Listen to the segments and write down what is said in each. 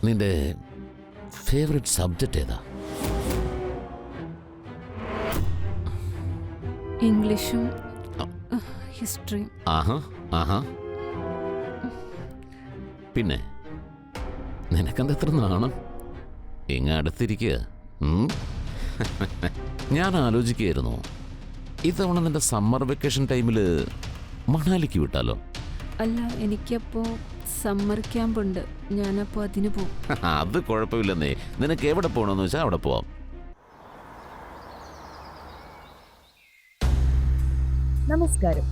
നിന്റെ favourite subject ഏതാ? ഇംഗ്ലീഷും ഹിസ്റ്ററിയും. ആഹാ ആഹാ. പിന്നെ നിനക്കെന്താ എത്ര നാണം? ഇങ്ങ അടുത്തിരിക്കുക. ഞാൻ ആലോചിക്കുകയായിരുന്നു, ഇത്തവണ നിന്റെ സമ്മർ വെക്കേഷൻ ടൈമിൽ മണാലിക്ക് വിട്ടാലോ? അല്ല, എനിക്കപ്പോൾ സമ്മർ ക്യാമ്പ് ഉണ്ട്, ഞാനപ്പോൾ അതിന് പോകും. അത് കുഴപ്പമില്ലെന്നേ. നിനക്ക് എവിടെ പോകണമെന്ന് വെച്ചാൽ അവിടെ പോവാം. നമസ്കാരം,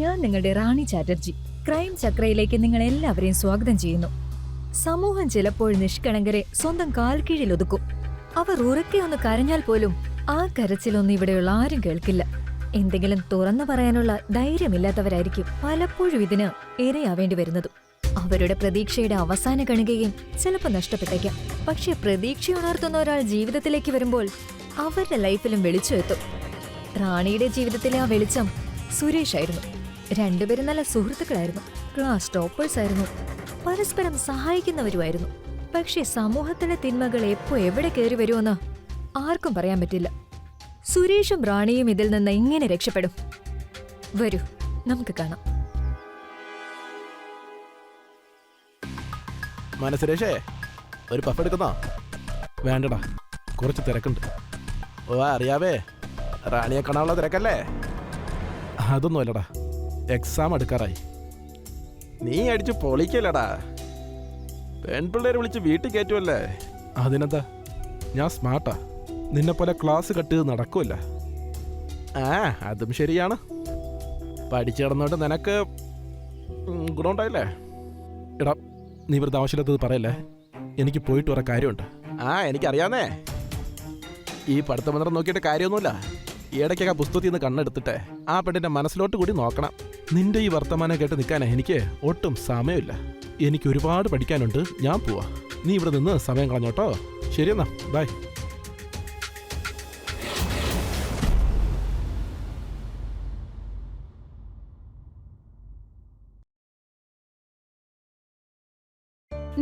ഞാൻ നിങ്ങളുടെ റാണി ചാറ്റർജി. ക്രൈം ചക്രയിലേക്ക് നിങ്ങൾ എല്ലാവരെയും സ്വാഗതം ചെയ്യുന്നു. സമൂഹം ചിലപ്പോൾ നിഷ്കളങ്കരെ സ്വന്തം കാൽക്കീഴിൽ ഒതുക്കും. അവർ ഉറക്കെ ഒന്ന് കരഞ്ഞാൽ പോലും ആ കരച്ചിലൊന്നും ഇവിടെയുള്ള ആരും കേൾക്കില്ല. എന്തെങ്കിലും തുറന്നു പറയാനുള്ള ധൈര്യമില്ലാത്തവരായിരിക്കും പലപ്പോഴും ഇതിന് ഇരയാവേണ്ടി വരുന്നതും. അവരുടെ പ്രതീക്ഷയുടെ അവസാന കണികയും ചിലപ്പോൾ നഷ്ടപ്പെട്ടേക്കാം. പക്ഷെ പ്രതീക്ഷ ഉണർത്തുന്ന ഒരാൾ ജീവിതത്തിലേക്ക് വരുമ്പോൾ അവരുടെ ലൈഫിലും വെളിച്ചം എത്തും. റാണിയുടെ ജീവിതത്തിലെ ആ വെളിച്ചം സുരേഷ് ആയിരുന്നു. രണ്ടുപേരും നല്ല സുഹൃത്തുക്കളായിരുന്നു, ക്ലാസ് ടോപ്പേഴ്സ് ആയിരുന്നു, പരസ്പരം സഹായിക്കുന്നവരുമായിരുന്നു. പക്ഷെ സമൂഹത്തിലെ തിന്മകൾ എപ്പോ എവിടെ കയറി വരുമെന്ന് ആർക്കും പറയാൻ പറ്റില്ല. സുരേഷും റാണിയും ഇതിൽ നിന്ന് എങ്ങനെ രക്ഷപ്പെടും? വരൂ, നമുക്ക് കാണാം. സുരേഷേ, ഒരു പഫ് എടുക്കുന്നോ? വേണ്ടടാ, കുറച്ച് തിരക്കുണ്ട്. ഓ അറിയാവേ, റാണിയെ കാണാനുള്ള തിരക്കല്ലേ? അതൊന്നും അല്ലടാ, എക്സാം എടുക്കാറായി. നീ അടിച്ച് പൊളിക്കല്ലടാ. പെൺപിള്ളേരെ വിളിച്ച് വീട്ടിൽ കയറ്റുമല്ലേ? അതിനെന്താ, ഞാൻ സ്മാർട്ടാ. നിന്നെപ്പോലെ ക്ലാസ് കട്ട് ചെയ്ത് നടക്കുമല്ല. ആ അതും ശരിയാണ്. പഠിച്ചു കിടന്നോണ്ട് നിനക്ക് ഗുണമുണ്ടായില്ലേ? എടാ, നീ വെറുതെ ആവശ്യമില്ലാത്തത് പറയല്ലേ. എനിക്ക് പോയിട്ട് വരാൻ കാര്യമുണ്ട്. ആ എനിക്കറിയാന്നേ. ഈ പഠിത്തം മന്ത്രം നോക്കിയിട്ട് കാര്യമൊന്നുമില്ല. ഇടയ്ക്കൊക്കെ പുസ്തകത്തിൽ നിന്ന് കണ്ണെടുത്തിട്ട് ആ പെണ്ണിന്റെ മനസ്സിലോട്ട് കൂടി നോക്കണം. നിന്റെ ഈ വർത്തമാനം കേട്ട് നിൽക്കാനേ എനിക്ക് ഒട്ടും സമയമില്ല. എനിക്ക് ഒരുപാട് പഠിക്കാനുണ്ട്. ഞാൻ പോവാ. നീ ഇവിടെ നിന്ന് സമയം കളഞ്ഞോട്ടോ. ശരിയെന്നാ, ബൈ.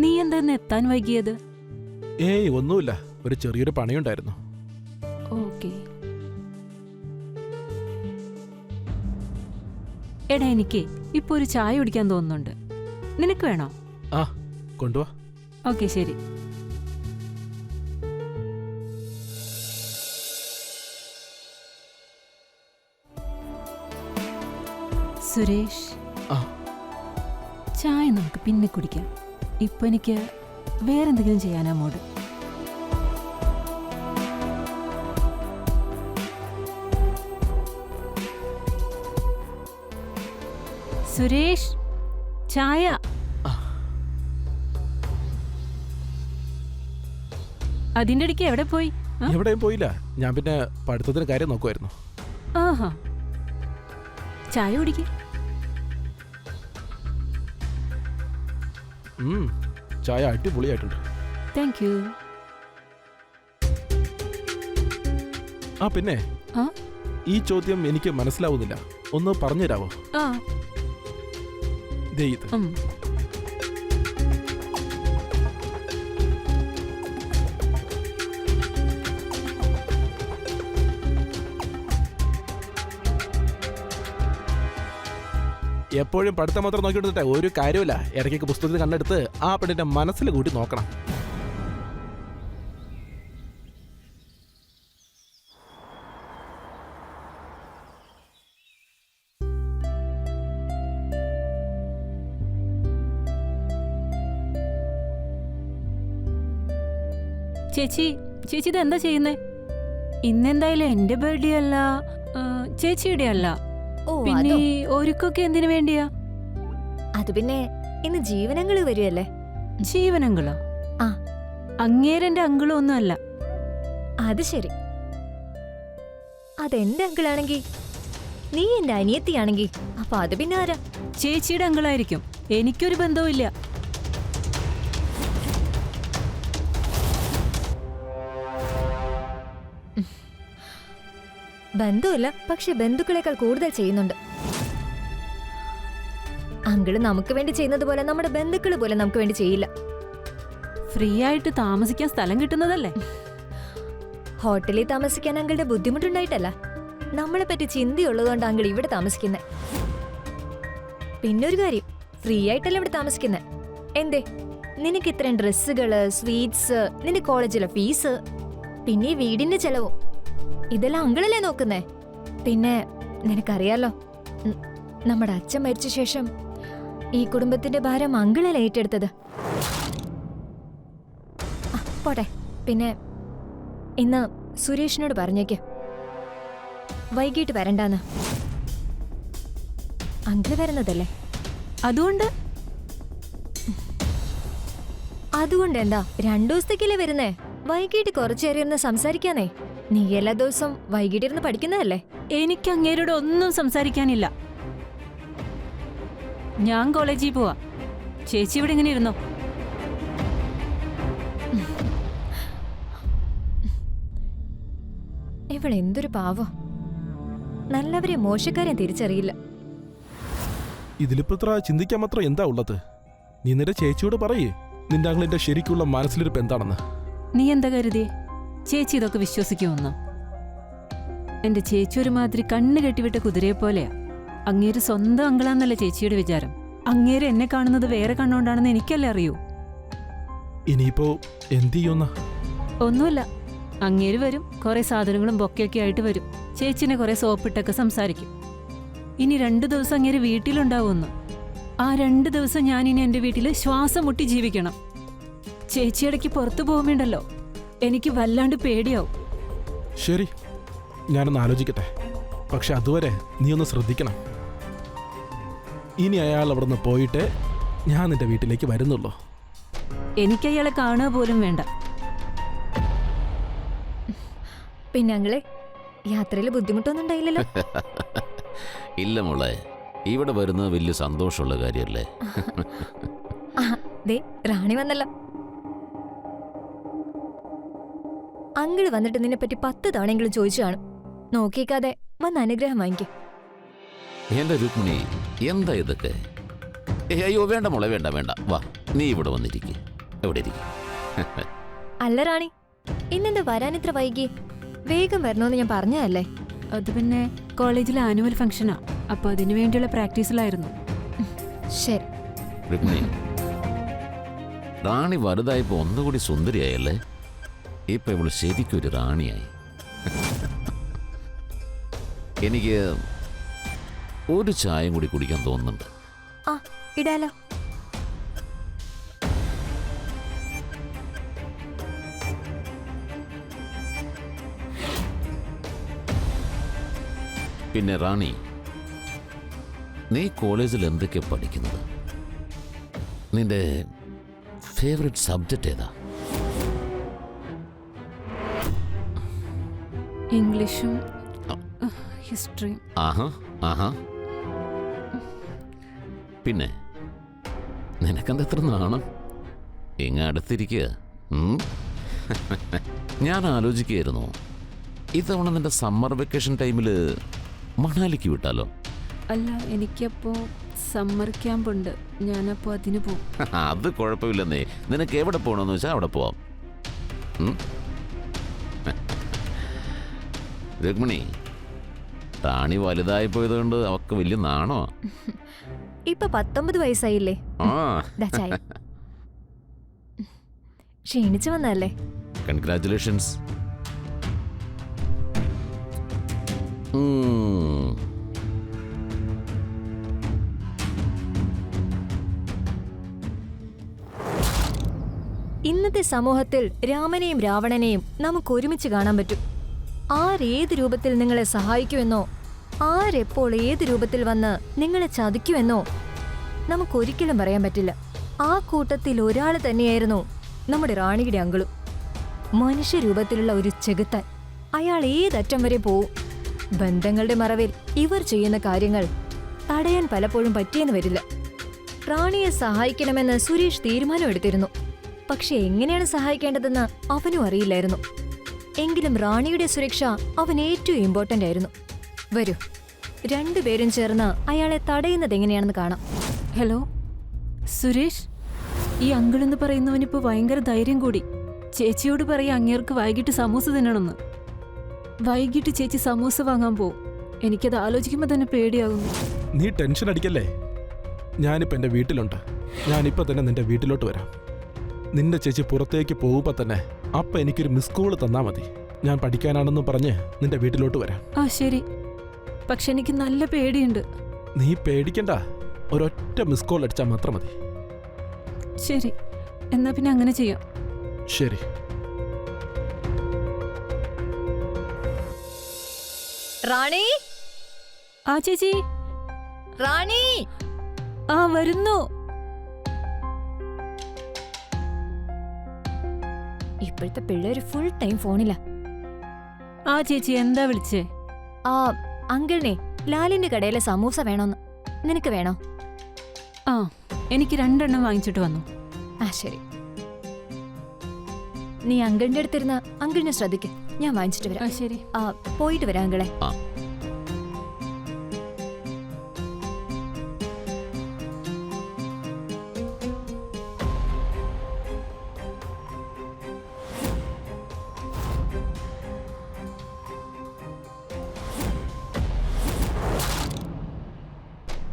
നീ എന്താ എത്താൻ വൈകിയത്? ഏയ് ഒന്നുമില്ല, ഒരു ചെറിയൊരു പണിയുണ്ടായിരുന്നു. ഓക്കെ. എടാ, എനിക്ക് ഇപ്പൊ ഒരു ചായ കുടിക്കാൻ തോന്നുന്നുണ്ട്. നിനക്ക് വേണോ? ആ കൊണ്ടുവാ. ഓക്കെ ശരി. സുരേഷ്, ചായ നമുക്ക് പിന്നെ കുടിക്കാം. ഇപ്പൊ എനിക്ക് വേറെന്തെങ്കിലും ചെയ്യാനാ മൂഡ്. സുരേഷ്, ചായ. അതിന്റെ ഇടയ്ക്ക് എവിടെ പോയി? എവിടെയും പോയില്ല, ഞാൻ പിന്നെ പഠിത്തത്തിന് കാര്യം നോക്കുമായിരുന്നു. ആഹാ, ചായ കുടിക്ക്. ചായ അടിപൊളിയായിട്ടുണ്ട്. Thank you. ആ പിന്നെ ഈ ചോദ്യം എനിക്ക് മനസ്സിലാവുന്നില്ല, ഒന്ന് പറഞ്ഞു തരാമോ? എപ്പോഴും പഠിത്തം മാത്രം നോക്കിയെടുത്തിട്ടെ ഒരു കാര്യമില്ല. ഇടയ്ക്കൊക്കെ പുസ്തകത്തിൽ കണ്ടെടുത്ത് ആ പെണ്ണിന്റെ മനസ്സിൽ കൂടി നോക്കണം. ചേച്ചി, ചേച്ചി ഇത് എന്താ ചെയ്യുന്നേ? ഇന്നെന്തായാലും എന്റെ ബർത്ത്ഡേ അല്ല, ചേച്ചിയുടെ അല്ല. പിന്നെ ഒരുക്കൊക്കെ എന്തിനു വേണ്ടിയാ? അത് പിന്നെ ഇന്ന് ജീവനങ്ങള് വരുമല്ലേ. ജീവനങ്ങളോ? ആ, അങ്ങേരെന്റെ അങ്കിളും ഒന്നും അല്ല. അത് ശരി. അതെന്റെ അങ്കിളാണെങ്കി, നീ എന്റെ അനിയത്തിയാണെങ്കി, അപ്പൊ അത് പിന്നെ ആരാ? ചേച്ചിയുടെ അങ്കിളായിരിക്കും. എനിക്കൊരു ബന്ധവും ഇല്ല. ബന്ധമില്ല, പക്ഷെ ബന്ധുക്കളെക്കാൾ കൂടുതൽ ചെയ്യുന്നുണ്ട്. അങ്കിള് നമുക്ക് വേണ്ടി ചെയ്യുന്നത് പോലെ നമ്മുടെ ബന്ധുക്കള് പോലെ നമുക്ക് വേണ്ടി ചെയ്യില്ല. ഫ്രീ ആയിട്ട് താമസിക്കാൻ സ്ഥലം കിട്ടുന്നതല്ലേ? ഹോട്ടലിൽ താമസിക്കാൻ അങ്കിളുടെ ബുദ്ധിമുട്ടുണ്ടായിട്ടല്ല, നമ്മളെ പറ്റി ചിന്തയുള്ളതുകൊണ്ട് അങ്കിൾ ഇവിടെ താമസിക്കുന്നത്. പിന്നെ ഒരു കാര്യം, ഫ്രീ ആയിട്ടല്ല ഇവിടെ താമസിക്കുന്നത്. എന്തേ, നിനക്ക് ഇത്രയും ഡ്രസ്സുകള്, സ്വീറ്റ്സ്, നിന്റെ കോളേജിലെ ഫീസ്, പിന്നെ ഈ വീടിന്റെ ചെലവും ഇതെല്ലാം അങ്കിളല്ലേ നോക്കുന്നേ. പിന്നെ നിനക്കറിയാലോ, നമ്മുടെ അച്ഛൻ മരിച്ച ശേഷം ഈ കുടുംബത്തിന്റെ ഭാരം അങ്കിളല്ലേ ഏറ്റെടുത്തത്. പോട്ടെ, പിന്നെ ഇന്ന് സുരേഷിനോട് പറഞ്ഞേക്ക് വൈകിട്ട് വരണ്ടാന്ന്. അങ്കിള് വരുന്നതല്ലേ. അതുകൊണ്ട് എന്താ, 2 ദിവസത്തേക്കല്ലേ വരുന്നേ? വൈകിട്ട് കുറച്ചേറെ ഇരുന്ന് സംസാരിക്കാനേ. നീ എല്ലാ ദിവസവും വൈകിട്ട് ഇരുന്ന് പഠിക്കുന്നതല്ലേ. എനിക്ക് അങ്ങേരോട് ഒന്നും സംസാരിക്കാനില്ല. ഞാൻ കോളേജിൽ പോവാ. ചേച്ചി ഇവിടെ ഇങ്ങനെ ഇരുന്നോ. ഇവളെന്തൊരു പാവം, നല്ലവരെ മോശക്കാരെ തിരിച്ചറിയില്ല. ഇതിലിപ്പോ ഇത്ര ചിന്തിക്കാൻ മാത്രം എന്താ ഉള്ളത്? നീ നിന്റെ ചേച്ചിയോട് പറയേ നിന്റെ അങ്കിളിന്റെ ശരിക്കുള്ള മനസ്സിലിരിപ്പ് എന്താണെന്ന്. നീ എന്താ കരുതിയേ ചേച്ചി ഇതൊക്കെ വിശ്വസിക്കുമെന്നോ? എന്റെ ചേച്ചി ഒരുമാതിരി കണ്ണ് കെട്ടിവിട്ട കുതിരയെ പോലെയാ. അങ്ങേര് സ്വന്തം അങ്കിളാന്നല്ലേ ചേച്ചിയുടെ വിചാരം. അങ്ങേര് എന്നെ കാണുന്നത് വേറെ കണ്ണുകൊണ്ടാണെന്ന് എനിക്കല്ലേ അറിയൂ. ഇനിയിപ്പോ എന്ത് ചെയ്യുന്ന? ഒന്നുമില്ല, അങ്ങേര് വരും, കുറെ സാധനങ്ങളും ബൊക്കെയൊക്കെ ആയിട്ട് വരും. ചേച്ചിനെ കുറെ സോപ്പിട്ടൊക്കെ സംസാരിക്കും. ഇനി 2 ദിവസം അങ്ങേര് വീട്ടിലുണ്ടാവുമെന്ന്. ആ 2 ദിവസം ഞാനിനി എന്റെ വീട്ടിൽ ശ്വാസം മുട്ടി ജീവിക്കണം. ചേച്ചിയിടയ്ക്ക് പുറത്തു പോകുമ്പോണ്ടല്ലോ എനിക്ക് വല്ലാണ്ട് പേടിയാവും. ശരി, ഞാനൊന്ന് ആലോചിക്കട്ടെ. പക്ഷെ അതുവരെ നീ ഒന്ന് ശ്രദ്ധിക്കണം. ഇനി അയാൾ അവിടെ നിന്ന് പോയിട്ട് ഞാൻ നിന്റെ വീട്ടിലേക്ക് വരുന്നുള്ളൂ. എനിക്ക് അയാളെ കാണുക പോലും വേണ്ട. പിന്നെ അങ്കിളെ, യാത്രയിൽ ബുദ്ധിമുട്ടൊന്നും ഉണ്ടായില്ലല്ലോ? ഇല്ല മോളെ, ഇവിടെ വരുന്നത് വലിയ സന്തോഷമുള്ള കാര്യമല്ലേ. ദേ റാണി വന്നല്ലോ. അങ്കിള് വന്നിട്ട് നിന്നെ പറ്റി 10 തവണയെങ്കിലും ചോദിച്ചു കാണും. നോക്കിക്കാതെ വന്ന് അനുഗ്രഹം വാങ്ങിക്കും. എന്റെ രുക്മിണി, എന്താ ഇതൊക്കെ? അയ്യോ വേണ്ട മോളെ, വേണ്ട വേണ്ട, വാ നീ ഇവിടെ വന്നിരിക്കെ. എവിടെ ഇരിക്കും? അല്ല റാണി, ഇന്നെന്താ വരാൻ ഇത്ര വൈകി? വേഗം വരണോന്ന് ഞാൻ പറഞ്ഞതല്ലേ. അത് പിന്നെ കോളേജിലെ ആനുവൽ ഫംഗ്ഷനാ, അപ്പൊ അതിനു വേണ്ടിയുള്ള പ്രാക്ടീസിലായിരുന്നു. ശരി. രുക്മിണി, റാണി വലുതായപ്പോ ഒന്നുകൂടി സുന്ദരിയായല്ലേ. ഇപ്പൊ ഇവള് ശരിക്കും ഒരു റാണിയായി. എനിക്ക് ഒരു ചായയും കൂടി കുടിക്കാൻ തോന്നുന്നുണ്ട്. ആ ഇടാലോ. പിന്നെ റാണി, നീ കോളേജിൽ എന്തൊക്കെയാ പഠിക്കുന്നത്? നിന്റെ ഫേവറേറ്റ് സബ്ജക്റ്റ് ഏതാ? ഇംഗ്ലീഷും ഹിസ്റ്ററിയും. ആഹാ ആഹാ. പിന്നെ നിനക്കെന്താ എത്ര നാണം? ഇങ്ങ അടുത്തിരിക്കുക. ഞാൻ ആലോചിക്കുകയായിരുന്നു, ഇത്തവണ നിന്റെ സമ്മർ വെക്കേഷൻ ടൈമിൽ മണാലിക്ക് വിട്ടാലോ? അല്ല, എനിക്കപ്പോ സമ്മർ ക്യാമ്പ് ഉണ്ട്, ഞാനപ്പോ അതിന് പോകും. അത് കുഴപ്പമില്ലെന്നേ. നിനക്ക് എവിടെ പോകണമെന്ന് വെച്ചാൽ അവിടെ പോവാം. രുക്മിണി, റാണി വലുതായി പോയതുകൊണ്ട് അവക്ക് വലിയ നാണോ? ഇപ്പൊ 19 വയസ്സായില്ലേ? ദാ ചായ. ക്ഷീണിച്ചു വന്നല്ലേ? കൺഗ്രാറ്റുലേഷൻസ്. ഇന്നത്തെ സമൂഹത്തിൽ രാമനെയും രാവണനെയും നമുക്ക് ഒരുമിച്ച് കാണാൻ പറ്റും. ആരേത് രൂപത്തിൽ നിങ്ങളെ സഹായിക്കുമെന്നോ ആരെപ്പോൾ ഏത് രൂപത്തിൽ വന്ന് നിങ്ങളെ ചതിക്കുമെന്നോ നമുക്കൊരിക്കലും പറയാൻ പറ്റില്ല. ആ കൂട്ടത്തിൽ ഒരാൾ തന്നെയായിരുന്നു നമ്മുടെ റാണിയുടെ അങ്കിളും. മനുഷ്യരൂപത്തിലുള്ള ഒരു ചെകുത്താൻ. അയാൾ ഏതറ്റം വരെ പോവും. ബന്ധങ്ങളുടെ മറവിൽ ഇവർ ചെയ്യുന്ന കാര്യങ്ങൾ തടയാൻ പലപ്പോഴും പറ്റിയെന്ന് വരില്ല. റാണിയെ സഹായിക്കണമെന്ന് സുരേഷ് തീരുമാനമെടുത്തിരുന്നു. പക്ഷെ എങ്ങനെയാണ് സഹായിക്കേണ്ടതെന്ന് അവനും അറിയില്ലായിരുന്നു. എങ്കിലും റാണിയുടെ സുരക്ഷ അവൻ ഏറ്റവും ഇമ്പോർട്ടന്റ് ആയിരുന്നു. വരൂ, 2 പേരും ചേർന്ന് അയാളെ തടയുന്നത് എങ്ങനെയാണെന്ന് കാണാം. ഹലോ സുരേഷ്, ഈ അങ്കിൾ എന്ന് പറയുന്നവനിപ്പോ ഭയങ്കര ധൈര്യം കൂടി. ചേച്ചിയോട് പറയാ അങ്ങേർക്ക് വൈകിട്ട് സമൂസ തിന്നണമെന്ന്. വൈകിട്ട് ചേച്ചി സമൂസ വാങ്ങാൻ പോവും. എനിക്കത് ആലോചിക്കുമ്പോ തന്നെ പേടിയാകുന്നു. നീ ടെൻഷൻ അടിക്കല്ലേ. ഞാനിപ്പോൾ എൻ്റെ വീട്ടിലുണ്ട്. ഞാനിപ്പോൾ തന്നെ നിന്റെ വീട്ടിലോട്ട് വരാം. നിന്റെ ചേച്ചി പുറത്തേക്ക് പോകുമ്പോൾ തന്നെ അപ്പം എനിക്കൊരു മിസ് കോൾ തന്നാൽ മതി. ഞാൻ പഠിക്കാനാണെന്ന് പറഞ്ഞ് നിന്റെ വീട്ടിലോട്ട് വരാം. ആ ശരി. പക്ഷെ എനിക്ക് നല്ല പേടിയുണ്ട്. നീ പേടിക്കണ്ട. ഒരൊറ്റ മിസ് കോൾ അടിച്ചാൽ മാത്രം മതി. ശരി, എന്നാ പിന്നെ അങ്ങനെ ചെയ്യാം. ശരി. റാണി, ആ ചേച്ചി. റാണി, ആ വരുന്നു. ഇപ്പോഴത്തെ പിള്ളേര് ഫുൾ ടൈം ഫോണിലാ. ആ ചേച്ചി എന്താ വിളിച്ചേ? ആ അങ്കിളിനെ ലാലിന്റെ കടയിലെ സമൂസ വേണോന്ന്. നിനക്ക് വേണോ? ആ, എനിക്ക് 2 എണ്ണം വാങ്ങിച്ചിട്ട് വന്നു. ആ ശരി. നീ അങ്കിളിന്റെ അടുത്തിരുന്ന് അങ്കിളിനെ ശ്രദ്ധിക്ക്. ഞാൻ വാങ്ങിച്ചിട്ട് ആ വരാം. ശരി. ആ പോയിട്ട് വരാം അങ്കിളെ. ആ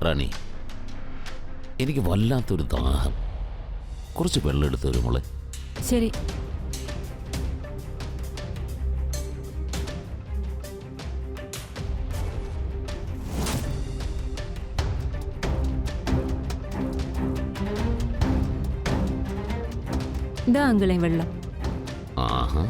റാണി, എനിക്ക് വല്ലാത്തൊരു ദാഹം. കുറച്ച് വെള്ളം എടുത്ത് വരും മോളെ. ശരി. ഇതാ അങ്കിളെ വെള്ളം. ആഹാ,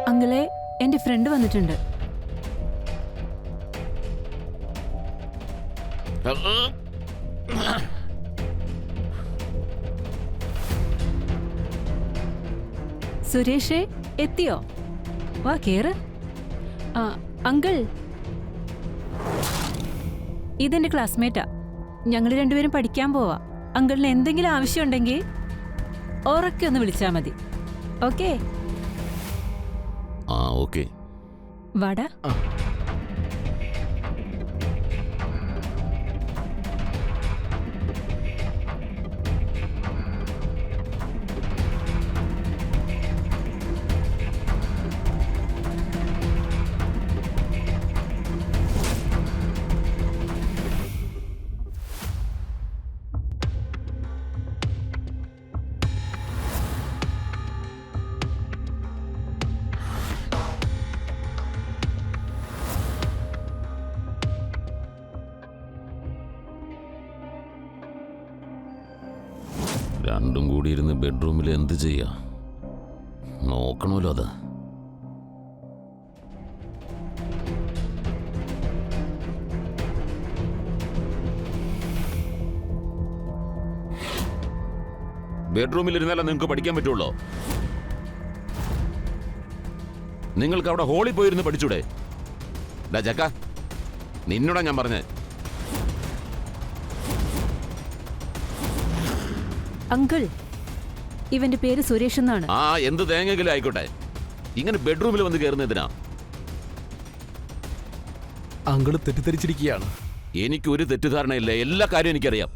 അങ്കിളെ, എന്റെ ഫ്രണ്ട് വന്നിട്ടുണ്ട്. സുരേഷേ, എത്തിയോ? വാ കേറ്. ആ അങ്കിൾ, ഇതെന്റെ ക്ലാസ്മേറ്റാ. ഞങ്ങൾ രണ്ടുപേരും പഠിക്കാൻ പോവാ. അങ്കിളിന് എന്തെങ്കിലും ആവശ്യമുണ്ടെങ്കിൽ ഉറക്കെ ഒന്ന് വിളിച്ചാ മതി. ഓക്കേ? ആ ഓക്കെ. വാടാ. രണ്ടും കൂടി ഇരുന്ന് ബെഡ്റൂമിൽ എന്ത് ചെയ്യാ? നോക്കണമല്ലോ അത്. ബെഡ്റൂമിൽ ഇരുന്നാലേ നിങ്ങൾക്ക് പഠിക്കാൻ പറ്റുള്ളൂ. നിങ്ങൾക്ക് അവിടെ ഹോളിൽ പോയിരുന്ന് പഠിച്ചൂടെ? ഡാ ചക്ക, നിന്നോടാ ഞാൻ പറഞ്ഞേ. അങ്കിൾ, ഇവന്റെ പേര് സുരേഷ് എന്നാണ്. ആ എന്ത് തേങ്ങെങ്കിലും ആയിക്കോട്ടെ, ഇങ്ങനെ ബെഡ്റൂമിൽ വന്ന് കയറുന്നതിനാ? അങ്കിള് തെറ്റിദ്ധരിച്ചിരിക്കുകയാണ്. എനിക്കൊരു തെറ്റിദ്ധാരണയില്ല, എല്ലാ കാര്യവും എനിക്കറിയാം.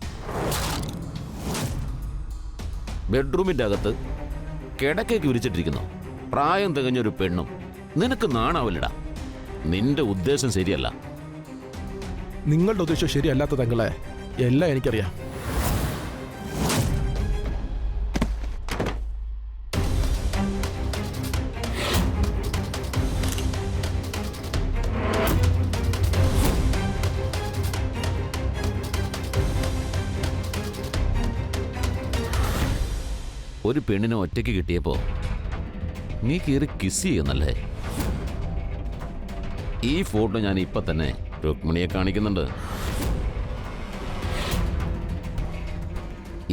ബെഡ്റൂമിന്റെ അകത്ത് കിടക്കേക്ക് വിരിച്ചിട്ടിരിക്കുന്നു പ്രായം തികഞ്ഞൊരു പെണ്ണും. നിനക്ക് നാണാവില്ലടാ. നിന്റെ ഉദ്ദേശം ശരിയല്ല. നിങ്ങളുടെ ഉദ്ദേശം ശരിയല്ലാത്തത് അങ്കിളെ, എല്ലാം എനിക്കറിയാം. ഒരു പെണ്ണിനെ ഒറ്റയ്ക്ക് കിട്ടിയപ്പോ നീ കയറി കിസ് ചെയ്യുന്നല്ലേ? ഈ ഫോട്ടോ ഞാൻ ഇപ്പൊ തന്നെ രുക്മിണിയെ കാണിക്കുന്നുണ്ട്.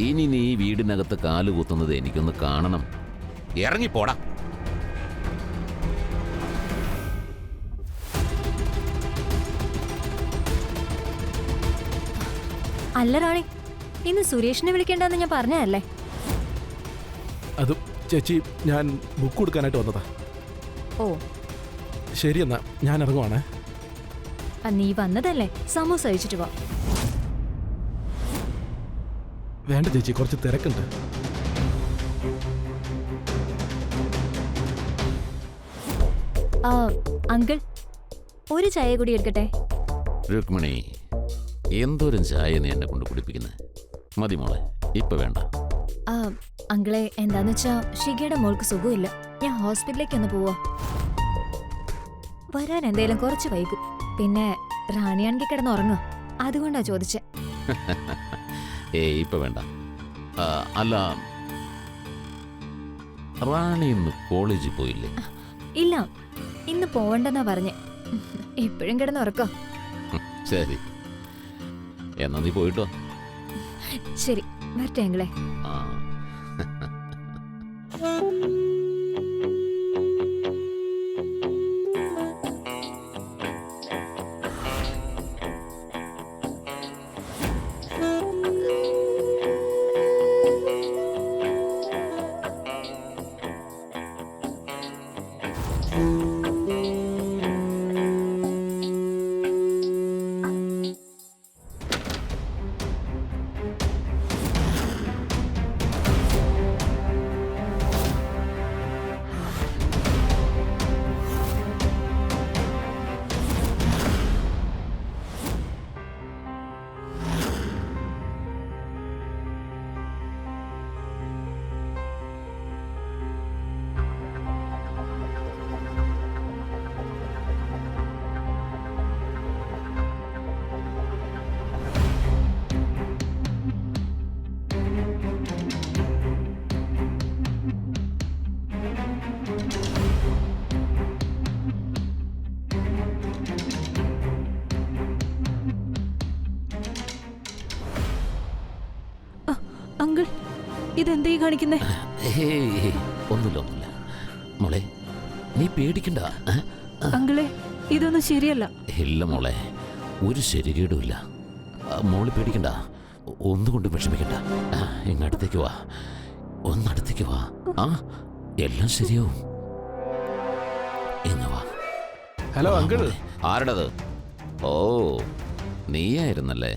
ഇനി നീ ഈ വീടിനകത്ത് കാലുകുത്തുന്നത് എനിക്കൊന്ന് കാണണം. ഇറങ്ങിപ്പോടാ. അല്ല റാണി, ഇന്ന് സുരേഷിനെ വിളിക്കേണ്ടെന്ന് ഞാൻ പറഞ്ഞതല്ലേ? അത് ചേച്ചി, ഞാൻ ബുക്ക് കൊടുക്കാനായിട്ട് വന്നതാ. ഓ, ശരി എന്നാ ഞാൻ ഇറങ്ങുവാണേ. നീ വന്നതല്ലേ, സമൂസ കഴിച്ചിട്ട് പോ. വേണ്ട ചേച്ചി, കുറച്ച് തിരക്കുണ്ട്. അങ്കിൾ, ഒരു ചായ കൂടി എടുക്കട്ടെ? രുക്മിണി, എന്തോരം ചായ നീ എന്നെ കൊണ്ട് കുടിപ്പിക്കുന്നത്? മതി മോളെ, ഇപ്പൊ വേണ്ട. അങ്കിളെ, എന്താന്ന് വെച്ചാ ഷിഗയുടെ മോൾക്ക് സുഖമില്ല. ഞാൻ ഹോസ്പിറ്റലിലേക്ക് ഒന്ന് പോവാ. വരാൻ എന്തേലും കുറച്ച് വൈകും. പിന്നെ റാണിയാണെങ്കിൽ കിടന്നുറങ്ങുക, അതുകൊണ്ടാ ചോദിച്ചേ. ഇപ്പൊ വേണ്ട. അല്ല, റാണി ഇന്ന് കോളേജിൽ പോയില്ലേ? ഇല്ല, ഇന്ന് പോവണ്ടെന്നാ പറഞ്ഞേ. ഇപ്പോഴും കിടന്നുറക്കോ? ശരി, എന്നാ നീ പോയിട്ടോ. ശരി, വരട്ടെ അങ്കിളെ. ആ അങ്കിൾ, ഇതെന്തീ കാണിക്കുന്നേ? ഒന്നുമില്ല, ഒന്നുമില്ല മോളെ, നീ പേടിക്കണ്ട. അങ്കിളെ, ഇതൊന്നും ശരിയല്ല. ഇല്ല മോളെ, ഒരു ശരികേടുമില്ല. മോള് പേടിക്കണ്ട, ഒന്നുകൊണ്ടും വിഷമിക്കണ്ട. ഇങ്ങടുത്തേക്ക് വാ, ഒന്നടുത്തേക്ക് വാ. എല്ലാം ശരിയാവും. ഇങ്ങ വാ. Hello uncle. ആരുടേത്? ഓ, നീയായിരുന്നല്ലേ.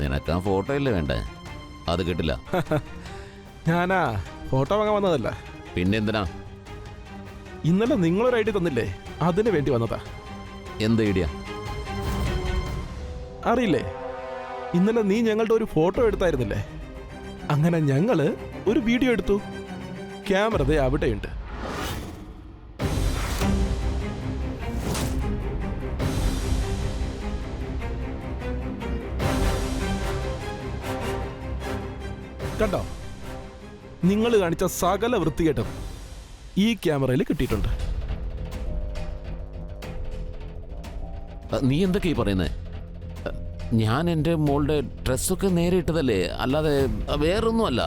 നിനക്ക് ആ ഫോട്ടോ ഇല്ലേ വേണ്ടേ? അത് കിട്ടില്ല. ഞാനാ ഫോട്ടോ വാങ്ങാൻ വന്നതല്ല. പിന്നെന്തിനാ? ഇന്നലെ നിങ്ങളൊരു ഐഡിയ തന്നില്ലേ, അതിന് വേണ്ടി വന്നതാ. എന്ത് ഐഡിയ? അറിയില്ലേ, ഇന്നലെ നീ ഞങ്ങളുടെ ഒരു ഫോട്ടോ എടുത്തായിരുന്നില്ലേ? അങ്ങനെ ഞങ്ങള് ഒരു വീഡിയോ എടുത്തു. ക്യാമറ ദേ അവിടെയുണ്ട്. കണ്ടോ? നിങ്ങൾ കാണിച്ച സകല വൃത്തികേട്ടും ഈ ക്യാമറയിൽ കിട്ടിയിട്ടുണ്ട്. നീ എന്തൊക്കെയാ പറയുന്നേ? ഞാൻ എൻ്റെ മോളുടെ ഡ്രസ്സൊക്കെ നേരെ ഇട്ടതല്ലേ, അല്ലാതെ വേറൊന്നും അല്ല.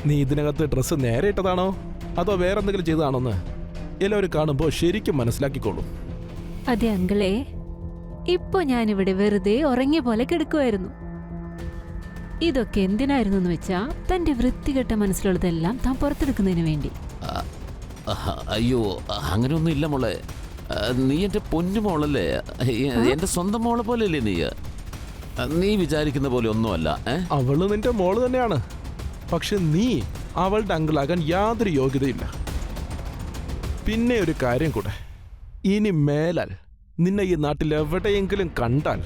നീ ഇതിനകത്ത് ഡ്രസ്സ് നേരെ ഇട്ടതാണോ അതോ വേറെന്തെങ്കിലും ചെയ്തതാണോന്ന് എല്ലാവരും കാണുമ്പോൾ ശരിക്കും മനസ്സിലാക്കിക്കോളും. അതെ അങ്കിളെ, ഇപ്പൊ ഞാനിവിടെ വെറുതെ ഉറങ്ങിയ പോലെ കിടക്കുമായിരുന്നു. ഇതൊക്കെ എന്തിനായിരുന്നു എന്ന് വെച്ചാ തന്റെ വൃത്തികെട്ട മനസ്സിലുള്ളതെല്ലാം താൻ പുറത്തെടുക്കുന്നതിന് വേണ്ടി. അയ്യോ, അങ്ങനെയൊന്നും ഇല്ല മോളെ. നീ എൻ്റെ പൊന്നു മോളല്ലേ, എൻ്റെ സ്വന്തം മോളെ പോലെയല്ലേ നീ. നീ വിചാരിക്കുന്ന പോലെ ഒന്നുമല്ല. അവള് നിന്റെ മോള് തന്നെയാണ്, പക്ഷെ നീ അവളുടെ അങ്കിളാകാൻ യാതൊരു യോഗ്യതയില്ല. പിന്നെ ഒരു കാര്യം കൂടെ, ഇനി മേലാൽ നിന്നെ ഈ നാട്ടിൽ എവിടെയെങ്കിലും കണ്ടാൽ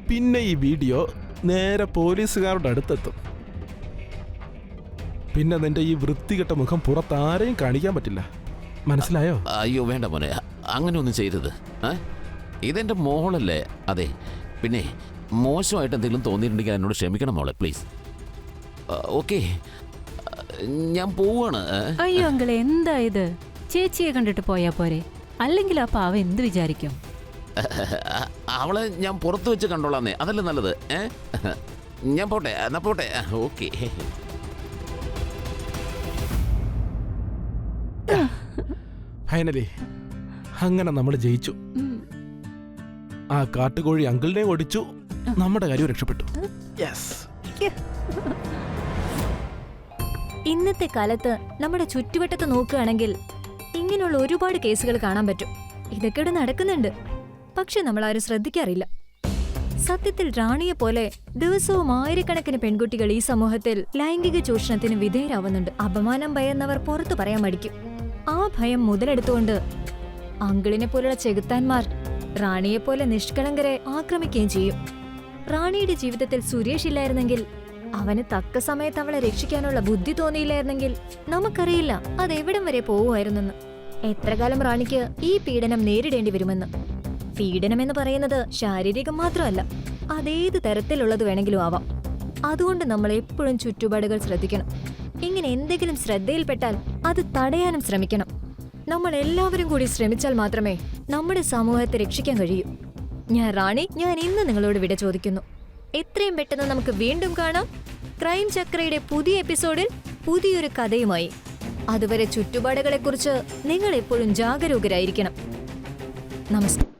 പിന്നെ ഈ വീഡിയോ നേരെ പോലീസുകാരുടെ അടുത്തെത്തും. പിന്നെ നിന്റെ ഈ വൃത്തികെട്ട മുഖം പുറത്താരെയും കാണിക്കാൻ പറ്റില്ല. മനസ്സിലായോ? അയ്യോ വേണ്ട മോനെ, അങ്ങനെ ഒന്നും ചെയ്തത്. ഇതെൻ്റെ മോളല്ലേ. അതെ, പിന്നെ മോശമായിട്ട് എന്തെങ്കിലും തോന്നിയിട്ടുണ്ടെങ്കിൽ എന്നോട് ക്ഷമിക്കണം മോളെ, പ്ലീസ്. ഓക്കെ, ഞാൻ പോവാണ്. അയ്യോ അങ്കിളെ, എന്താ ഇത്? ചേച്ചിയെ കണ്ടിട്ട് പോയാ പോരെ? അല്ലെങ്കിൽ ആ പാവ എന്ത് വിചാരിക്കും? അവളെ ഞാൻ പുറത്ത് വെച്ച് കണ്ടോളാന്നേ, അതല്ലേ നല്ലത്. ഞാൻ പോട്ടെ, എന്നാ പോട്ടെ. ഓക്കെ. ഫൈനലി അങ്ങനെ നമ്മൾ ജയിച്ചു. ആ കാട്ടുകോഴി അങ്കിളിനെയും ഓടിച്ചു, നമ്മുടെ കാര്യം രക്ഷപ്പെട്ടു. യെസ്. ഇന്നത്തെ കാലത്ത് നമ്മുടെ ചുറ്റുവട്ടത്ത് നോക്കുകയാണെങ്കിൽ ഇങ്ങനെയുള്ള ഒരുപാട് കേസുകൾ കാണാൻ പറ്റും. ഇതൊക്കെ ഇവിടെ നടക്കുന്നുണ്ട്, പക്ഷെ നമ്മൾ ആരും ശ്രദ്ധിക്കാറില്ല. സത്യത്തിൽ റാണിയെ പോലെ ദിവസവും ആയിരക്കണക്കിന് പെൺകുട്ടികൾ ഈ സമൂഹത്തിൽ ലൈംഗിക ചൂഷണത്തിന് വിധേയരാവുന്നുണ്ട്. അപമാനം ഭയന്നവർ പുറത്തു പറയാൻ മടിക്കും. ആ ഭയം മുതലെടുത്തുകൊണ്ട് അങ്കിളിനെ പോലുള്ള ചെകുത്താന്മാർ റാണിയെപ്പോലെ നിഷ്കളങ്കരെ ആക്രമിക്കുകയും ചെയ്യും. റാണിയുടെ ജീവിതത്തിൽ സുരേഷ് ഇല്ലായിരുന്നെങ്കിൽ, അവന് തക്ക സമയത്ത് അവളെ രക്ഷിക്കാനുള്ള ബുദ്ധി തോന്നിയില്ലായിരുന്നെങ്കിൽ നമുക്കറിയില്ല അതെവിടം വരെ പോവുമായിരുന്നെന്ന്. എത്ര കാലം റാണിക്ക് ഈ പീഡനം നേരിടേണ്ടി വരുമെന്ന്. പീഡനം എന്ന് പറയുന്നത് ശാരീരികം മാത്രമല്ല, അതേത് തരത്തിലുള്ളത് വേണമെങ്കിലും ആവാം. അതുകൊണ്ട് നമ്മൾ എപ്പോഴും ചുറ്റുപാടുകൾ ശ്രദ്ധിക്കണം. ഇങ്ങനെ എന്തെങ്കിലും ശ്രദ്ധയിൽപ്പെട്ടാൽ അത് തടയാനും ശ്രമിക്കണം. നമ്മൾ എല്ലാവരും കൂടി ശ്രമിച്ചാൽ മാത്രമേ നമ്മുടെ സമൂഹത്തെ രക്ഷിക്കാൻ കഴിയൂ. ഞാൻ റാണി, ഞാൻ ഇന്ന് നിങ്ങളോട് വിട ചോദിക്കുന്നു. എത്രയും പെട്ടെന്ന് നമുക്ക് വീണ്ടും കാണാം ക്രൈം ചക്രയുടെ പുതിയ എപ്പിസോഡിൽ പുതിയൊരു കഥയുമായി. അതുവരെ ചുറ്റുപാടുകളെക്കുറിച്ച് നിങ്ങൾ എപ്പോഴും ജാഗരൂകരായിരിക്കണം. നമസ്കാരം.